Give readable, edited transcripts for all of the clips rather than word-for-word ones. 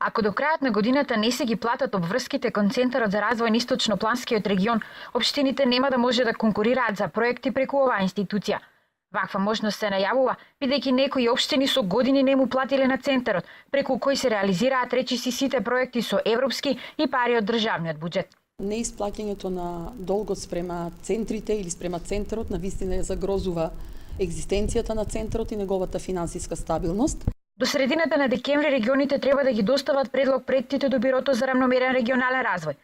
Ако до крајот на годината не се ги платат обврските кон Центарот за развој на Источно-планскиот регион, општините нема да може да конкурираат за проекти преку оваа институција. Ваква можност се најавува, бидејќи некои општини со години не му платиле на Центарот, преку кој се реализираат речиси сите проекти со европски и пари од државниот буџет. Неисплаќањето на долгот спрема центрите или спрема Центарот навистина ја загрозува екзистенцијата на Центарот и неговата финансиска стабилност. До средината на декември регионите треба да ги достават предлог проектите до Бирото за равномерен регионален развој.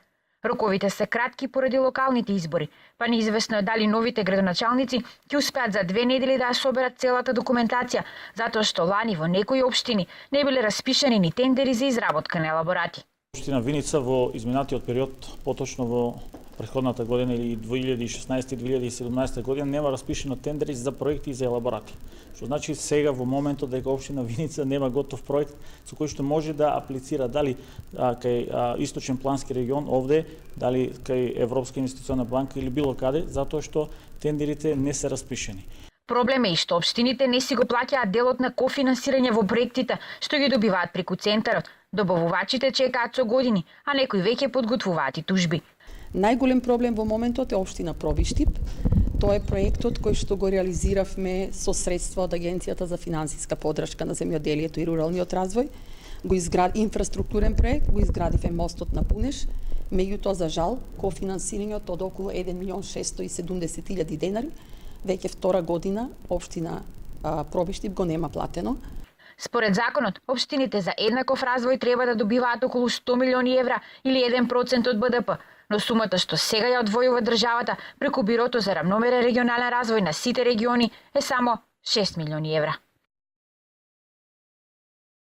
Роковите се кратки поради локалните избори, па неизвестно е дали новите градоначалници ќе успеат за 2 недели да ја соберат целата документација, затоа што лани во некои општини не биле распишани ни тендери за изработка на елаборати. Општина Виница во изминатиот период, поточно во претходната година или 2016-2017 година нема распишено тендери за проекти и за елаборати. Што значи сега во моментот дека општина Виница нема готов проект со кој што може да аплицира дали кај Источен плански регион овде, дали кај Европска инвестициона банка или било каде, затоа што тендерите не се распишени. Проблем е и што општините не си го плаќаат делот на кофинансирање во проектите што ги добиваат преку Центарот. Добавувачите чекаат со години, а некои веќе подготвуваат и тужби. Најголем проблем во моментот е општина Пробиштип. Тоа е проектот кој што го реализиравме со средства од Агенцијата за финансиска поддршка на земјоделието и руралниот развој. Инфраструктурен проект, го изградивме мостот на Пунеш, меѓутоа за жал кофинансирањето од околу 1.670.000 денари, веќе втора година општина Пробиштип го нема платено. Според законот, општините за еднаков развој треба да добиваат околу 100 милиони евра или 1% од БДП, но сумата што сега ја одвојува државата преку Бирото за равномерен регионален развој на сите региони е само 6 милиони евра.